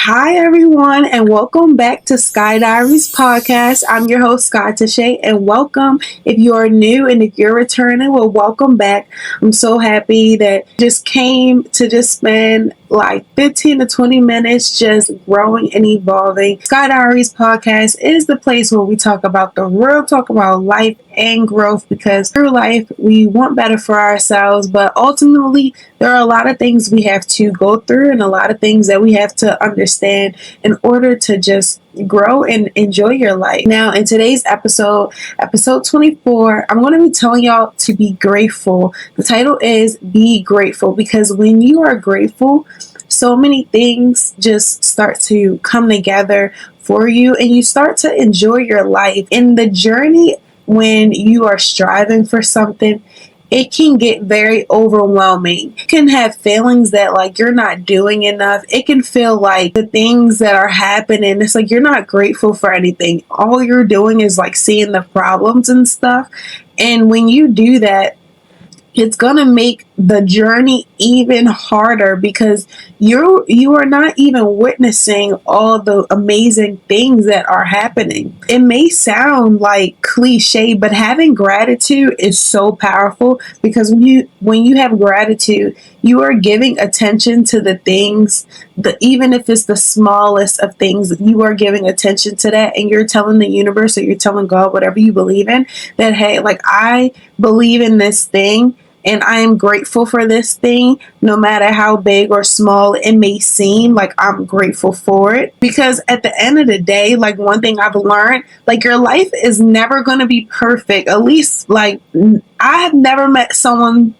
Hi, everyone, and welcome back to Sky Diaries Podcast. I'm your host, Tashae, and welcome if you are new and if you're returning, well, welcome back. I'm so happy that just came to just spend like 15 to 20 minutes just growing and evolving. Sky Diaries Podcast is the place where we talk about the real talk about life and growth, because through life we want better for ourselves, but ultimately there are a lot of things we have to go through and a lot of things that we have to understand in order to just grow and enjoy your life. Now, in today's episode 24, I'm going to be telling y'all to be grateful. The title is Be Grateful, because when you are grateful, so many things just start to come together for you and you start to enjoy your life. In the journey, when you are striving for something, it can get very overwhelming. You can have feelings that like you're not doing enough. It can feel like the things that are happening, it's like you're not grateful for anything. All you're doing is like seeing the problems and stuff. And when you do that, it's gonna make the journey even harder, because you are not even witnessing all the amazing things that are happening. It may sound like cliche, but having gratitude is so powerful, because when you have gratitude, you are giving attention to the things that, even if it's the smallest of things, you are giving attention to that, and you're telling the universe, or you're telling God, whatever you believe in, that hey, like I believe in this thing and I am grateful for this thing, no matter how big or small it may seem. Like, I'm grateful for it, because at the end of the day, like, one thing I've learned, like, your life is never going to be perfect. At least, like, I have never met someone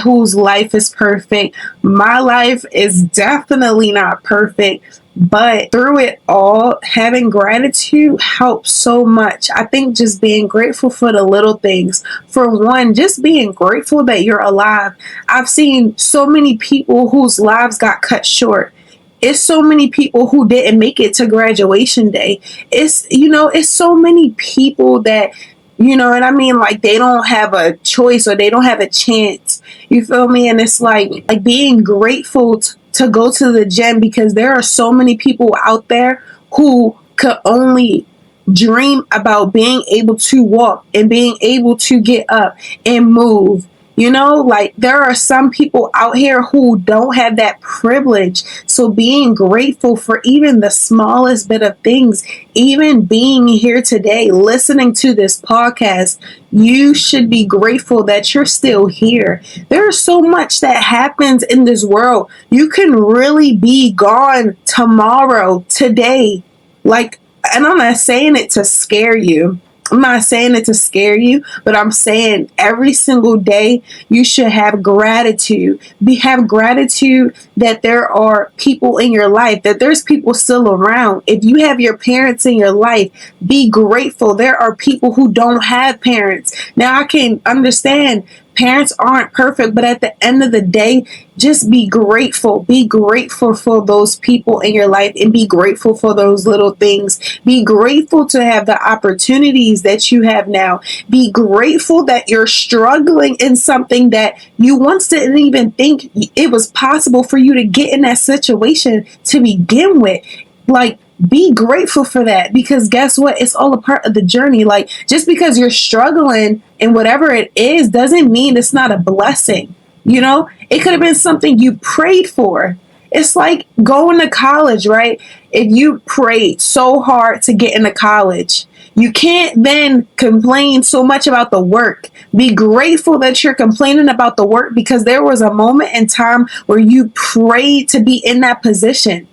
whose life is perfect. My life is definitely not perfect. But through it all, having gratitude helps so much. I think just being grateful for the little things. For one, just being grateful that you're alive. I've seen so many people whose lives got cut short. It's so many people who didn't make it to graduation day. It's so many people that, you know what I mean? Like, they don't have a choice or they don't have a chance. You feel me? And it's like being grateful to go to the gym, because there are so many people out there who could only dream about being able to walk and being able to get up and move. You know, like, there are some people out here who don't have that privilege. So being grateful for even the smallest bit of things, even being here today, listening to this podcast, you should be grateful that you're still here. There's so much that happens in this world. You can really be gone tomorrow, today. Like, and I'm not saying it to scare you. I'm not saying it to scare you, but I'm saying every single day you should have gratitude. Have gratitude that there are people in your life, that there's people still around. If you have your parents in your life, be grateful. There are people who don't have parents. Now, I can understand parents aren't perfect, but at the end of the day, just be grateful. Be grateful for those people in your life and be grateful for those little things. Be grateful to have the opportunities that you have now. Be grateful that you're struggling in something that you once didn't even think it was possible for you to get in that situation to begin with. Like, be grateful for that, because guess what? It's all a part of the journey. Like, just because you're struggling in whatever it is doesn't mean it's not a blessing. You know, it could have been something you prayed for. It's like going to college, right? If you prayed so hard to get into college, you can't then complain so much about the work. Be grateful that you're complaining about the work, because there was a moment in time where you prayed to be in that position.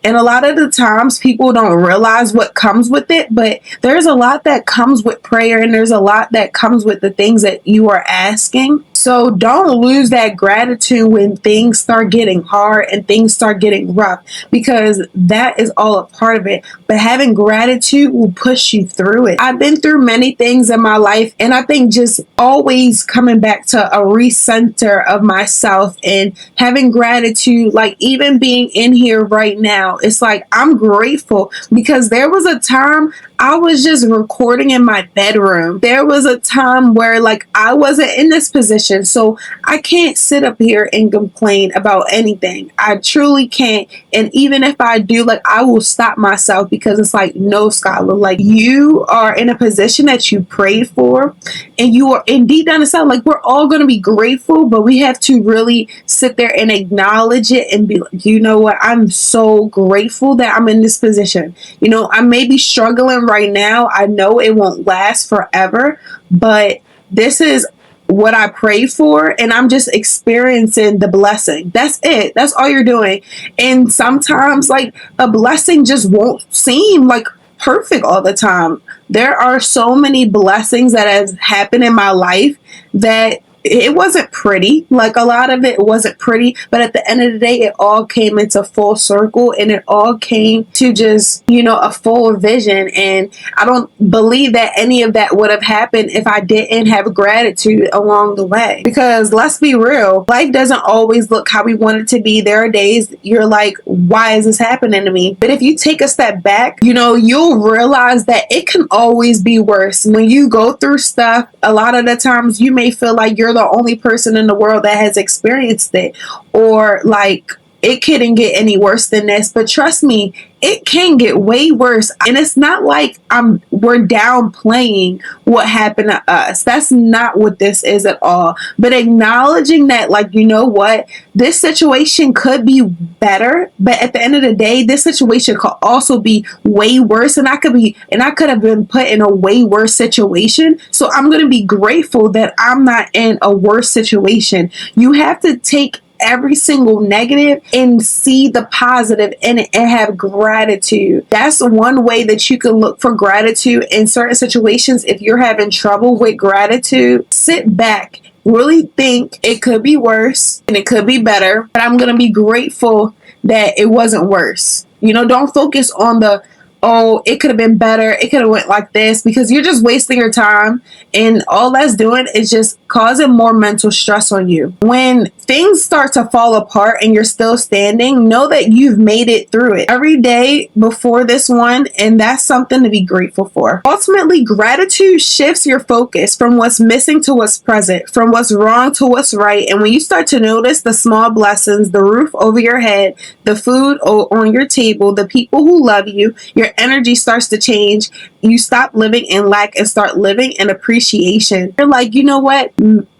And a lot of the times people don't realize what comes with it, but there's a lot that comes with prayer, and there's a lot that comes with the things that you are asking. So don't lose that gratitude when things start getting hard and things start getting rough, because that is all a part of it. But having gratitude will push you through it. I've been through many things in my life, and I think just always coming back to a recenter of myself and having gratitude, like even being in here right now, it's like I'm grateful, because there was a time I was just recording in my bedroom. There was a time where like I wasn't in this position. position. So I can't sit up here and complain about anything. I truly can't. And even if I do, like, I will stop myself because it's like, no, Skylar, like, you are in a position that you prayed for, and you are indeed down to sound like we're all going to be grateful, but we have to really sit there and acknowledge it and be like, you know what? I'm so grateful that I'm in this position. You know, I may be struggling right now. I know it won't last forever, but this is what I prayed for, and I'm just experiencing the blessing. That's it. That's all you're doing. And sometimes, like, a blessing just won't seem like perfect all the time. There are so many blessings that has happened in my life that it wasn't pretty. Like, a lot of it wasn't pretty, but at the end of the day, it all came into full circle, and it all came to just, you know, a full vision. And I don't believe that any of that would have happened if I didn't have gratitude along the way. Because let's be real, life doesn't always look how we want it to be. There are days you're like, why is this happening to me? But if you take a step back, you know, you'll realize that it can always be worse. When you go through stuff, a lot of the times you may feel like you're the only person in the world that has experienced it, or like, it couldn't get any worse than this. But trust me, it can get way worse. And it's not like we're downplaying what happened to us. That's not what this is at all. But acknowledging that, like, you know what, this situation could be better, but at the end of the day, this situation could also be way worse, and I could have been put in a way worse situation. So I'm going to be grateful that I'm not in a worse situation. You have to take every single negative and see the positive in it and have gratitude. That's one way that you can look for gratitude in certain situations. If you're having trouble with gratitude, sit back, really think it could be worse and it could be better, but I'm going to be grateful that it wasn't worse. You know, don't focus on it could have been better, it could have went like this, because you're just wasting your time, and all that's doing is just causing more mental stress on you. When things start to fall apart and you're still standing, know that you've made it through it every day before this one, and that's something to be grateful for. Ultimately, gratitude shifts your focus from what's missing to what's present, from what's wrong to what's right. And when you start to notice the small blessings, the roof over your head, the food on your table, the people who love you, your energy starts to change. You stop living in lack and start living in appreciation. You're like, you know what?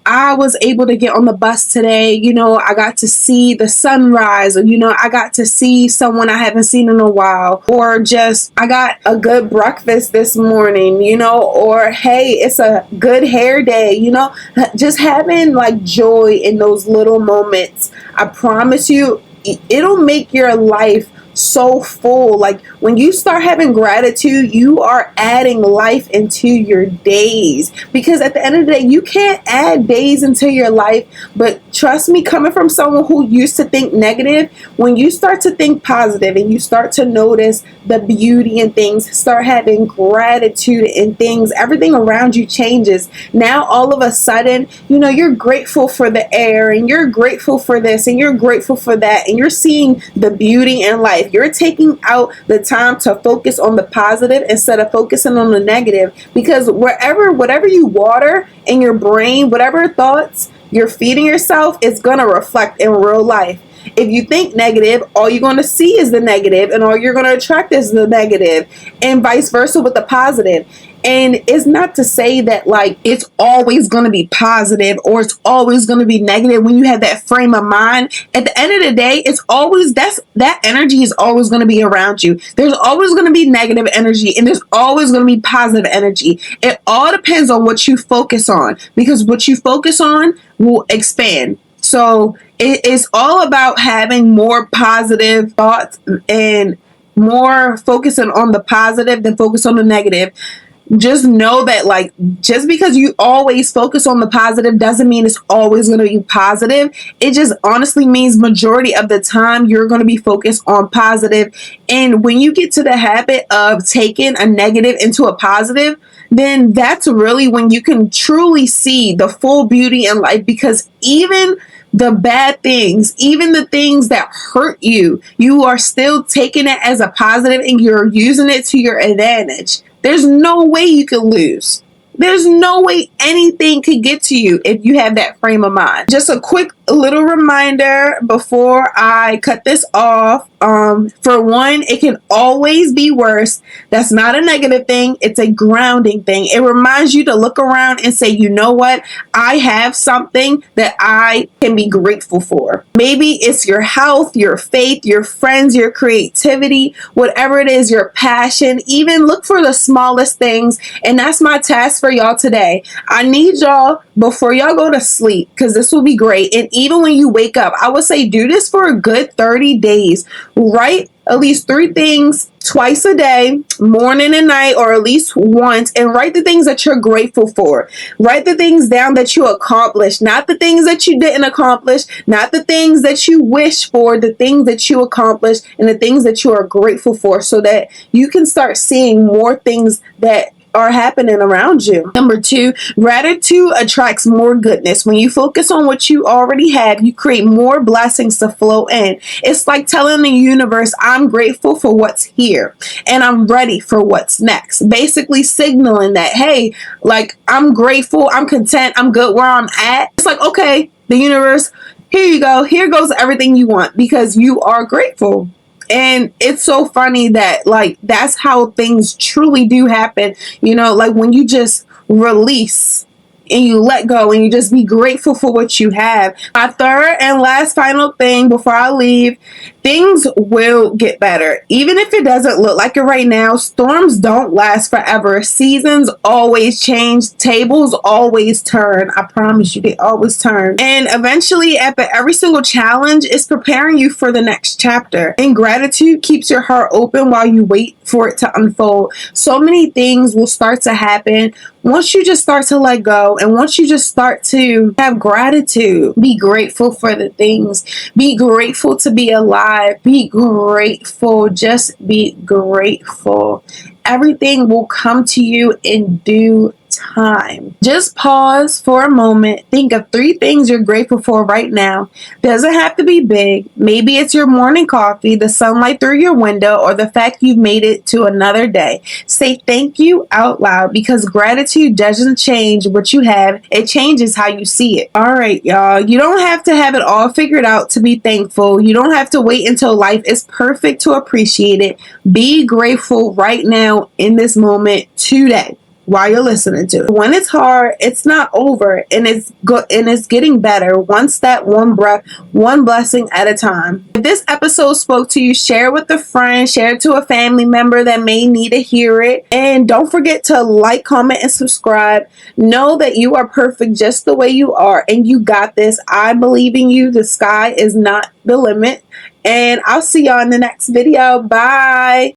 I was able to get on the bus today. You know, I got to see the sunrise, or, you know, I got to see someone I haven't seen in a while, or just, I got a good breakfast this morning, you know, or hey, it's a good hair day, you know, just having like joy in those little moments. I promise you, it'll make your life so full. Like, when you start having gratitude, you are adding life into your days, because at the end of the day, you can't add days into your life. But trust me, coming from someone who used to think negative, when you start to think positive and you start to notice the beauty in things, start having gratitude in things, everything around you changes. Now all of a sudden, you know, you're grateful for the air, and you're grateful for this, and you're grateful for that, and you're seeing the beauty in life. You're taking out the time to focus on the positive instead of focusing on the negative, because whatever you water in your brain, whatever thoughts you're feeding yourself, is going to reflect in real life. If you think negative, all you're going to see is the negative, and all you're going to attract is the negative, and vice versa with the positive. And it's not to say that like it's always going to be positive or it's always going to be negative when you have that frame of mind. At the end of the day, it's always that energy is always going to be around you. There's always going to be negative energy, and there's always going to be positive energy. It all depends on what you focus on, because what you focus on will expand. So it is all about having more positive thoughts and more focusing on the positive than focus on the negative. Just know that, like, just because you always focus on the positive doesn't mean it's always going to be positive. It just honestly means majority of the time you're going to be focused on positive. And when you get to the habit of taking a negative into a positive, then that's really when you can truly see the full beauty in life, because even the bad things, even the things that hurt you, you are still taking it as a positive and you're using it to your advantage. There's no way you can lose. There's no way anything could get to you if you have that frame of mind. Just a quick little reminder before I cut this off. For one, it can always be worse. That's not a negative thing. It's a grounding thing. It reminds you to look around and say, you know what? I have something that I can be grateful for. Maybe it's your health, your faith, your friends, your creativity, whatever it is, your passion. Even look for the smallest things. And that's my task for y'all today. I need y'all, before y'all go to sleep, because this will be great. And even when you wake up, I would say do this for a good 30 days. Write at least 3 things twice a day, morning and night, or at least once, and write the things that you're grateful for. Write the things down that you accomplished, not the things that you didn't accomplish, not the things that you wish for, the things that you accomplished and the things that you are grateful for, so that you can start seeing more things that are happening around you. Number 2, gratitude attracts more goodness. When you focus on what you already have, you create more blessings to flow in. It's like telling the universe, I'm grateful for what's here and I'm ready for what's next. Basically signaling that, hey, like, I'm grateful, I'm content, I'm good where I'm at. It's like, okay, the universe, here you go. Here goes everything you want because you are grateful. And it's so funny that, like, that's how things truly do happen. You know, like when you just release and you let go and you just be grateful for what you have. My third and last final thing before I leave, things will get better. Even if it doesn't look like it right now, storms don't last forever. Seasons always change. Tables always turn. I promise you, they always turn. And eventually, after every single challenge, is preparing you for the next chapter. And gratitude keeps your heart open while you wait for it to unfold. So many things will start to happen once you just start to let go, and once you just start to have gratitude. Be grateful for the things. Be grateful to be alive. Be grateful. Just be grateful. Everything will come to you in due time. Just pause for a moment. Think of 3 things you're grateful for right now. Doesn't have to be big. Maybe it's your morning coffee, the sunlight through your window, or the fact you've made it to another day. Say thank you out loud, because gratitude doesn't change what you have. It changes how you see it. All right, y'all. You don't have to have it all figured out to be thankful. You don't have to wait until life is perfect to appreciate it. Be grateful right now in this moment today, while you're listening to it. When it's hard, it's not over, and it's getting better. One step, one breath, one blessing at a time. If this episode spoke to you, share it with a friend, share it to a family member that may need to hear it. And don't forget to like, comment, and subscribe. Know that you are perfect just the way you are, and you got this. I believe in you. The sky is not the limit. And I'll see y'all in the next video. Bye.